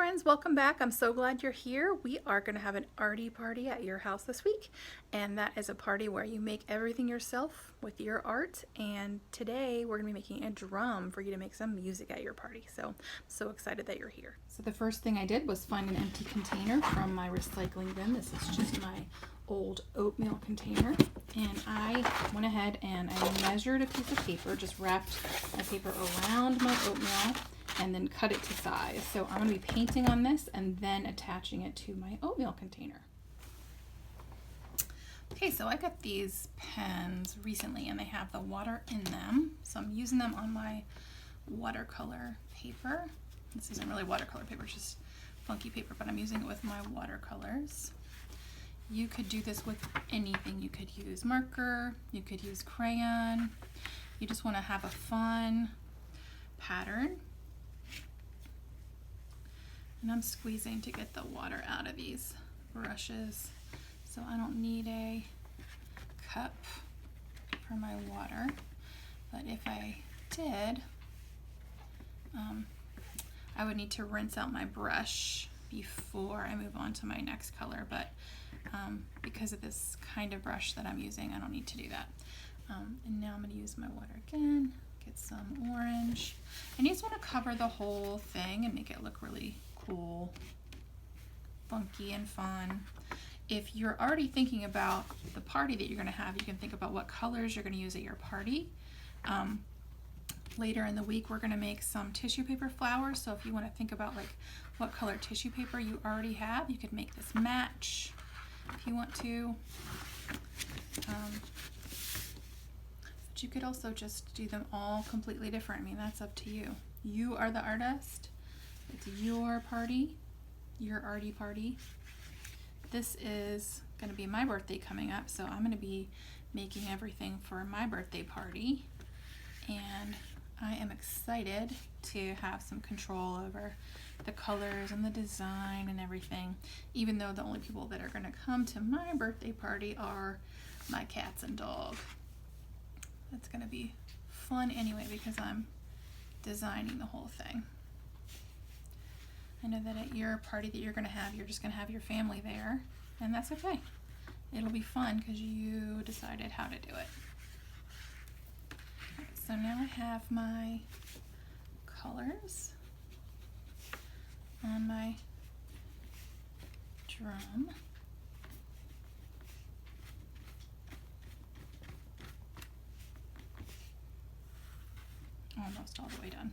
friends, welcome back. I'm so glad you're here. We are going to have an arty party at your house this week, and that is a party where you make everything yourself with your art. And today we're going to be making a drum for you to make some music at your party. So I'm so excited that you're here. So the first thing I did was find an empty container from my recycling bin. This is just my old oatmeal container, and I went ahead and I measured a piece of paper, just wrapped my paper around my oatmeal and then cut it to size. So I'm going to be painting on this and then attaching it to my oatmeal container. Okay, so I got these pens recently and they have the water in them. So I'm using them on my watercolor paper. This isn't really watercolor paper, it's just funky paper, but I'm using it with my watercolors. You could do this with anything. You could use marker, you could use crayon. You just want to have a fun pattern. And I'm squeezing to get the water out of these brushes. So I don't need a cup for my water. But if I did, I would need to rinse out my brush before I move on to my next color. But because of this kind of brush that I'm using, I don't need to do that. And now I'm going to use my water again, get some orange. And you just want to cover the whole thing and make it look really cool, funky, and fun. If you're already thinking about the party that you're going to have, you can think about what colors you're going to use at your party. Later in the week, we're going to make some tissue paper flowers. So if you want to think about like what color tissue paper you already have, you could make this match if you want to. But you could also just do them all completely different. I mean, that's up to you. You are the artist. It's your party, your arty party. This is going to be my birthday coming up, so I'm going to be making everything for my birthday party. And I am excited to have some control over the colors and the design and everything, even though the only people that are going to come to my birthday party are my cats and dog. That's going to be fun anyway because I'm designing the whole thing. I know that at your party that you're going to have, you're just going to have your family there, and that's okay. It'll be fun because you decided how to do it. So now I have my colors on my drum. Almost all the way done.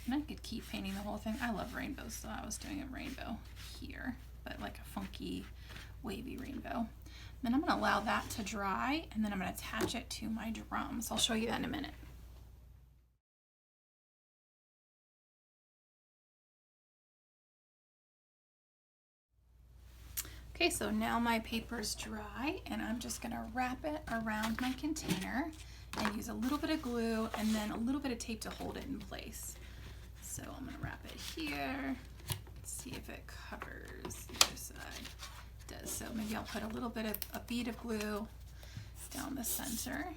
And I could keep painting the whole thing. I love rainbows, so I was doing a rainbow here, but like a funky, wavy rainbow. Then I'm going to allow that to dry, and then I'm going to attach it to my drum. So I'll show you that in a minute. Okay, so now my paper's dry, and I'm just going to wrap it around my container and use a little bit of glue and then a little bit of tape to hold it in place. So I'm going to wrap it here. Let's see if it covers the other side. It does. So maybe I'll put a little bit of a bead of glue down the center.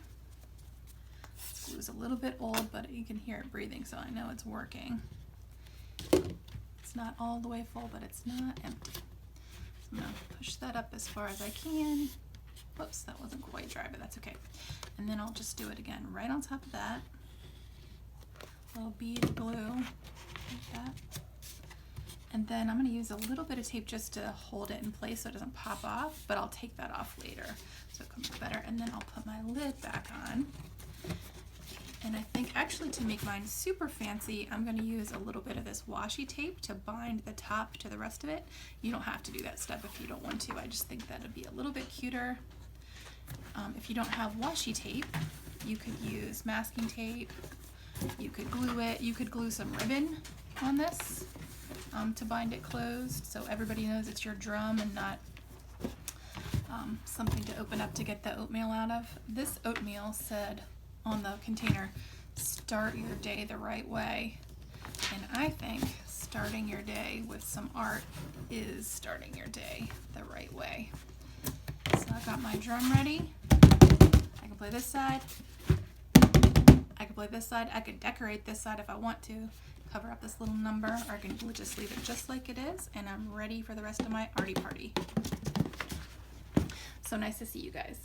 This glue's a little bit old, but you can hear it breathing, so I know it's working. It's not all the way full, but it's not empty. So I'm going to push that up as far as I can. Whoops, that wasn't quite dry, but that's okay. And then I'll just do it again right on top of that. Little bead of glue like that. And then I'm going to use a little bit of tape just to hold it in place so it doesn't pop off, but I'll take that off later so it comes better. And then I'll put my lid back on. And I think actually to make mine super fancy, I'm going to use a little bit of this washi tape to bind the top to the rest of it. You don't have to do that step if you don't want to. I just think that would be a little bit cuter. If you don't have washi tape, you could use masking tape. You could glue it. You could glue some ribbon on this to bind it closed so everybody knows it's your drum and not something to open up to get the oatmeal out of. This oatmeal said on the container, start your day the right way. And I think starting your day with some art is starting your day the right way. So I've got my drum ready. I can play this side. I can play this side. I can decorate this side if I want to, cover up this little number, or I can just leave it just like it is, and I'm ready for the rest of my arty party. So nice to see you guys.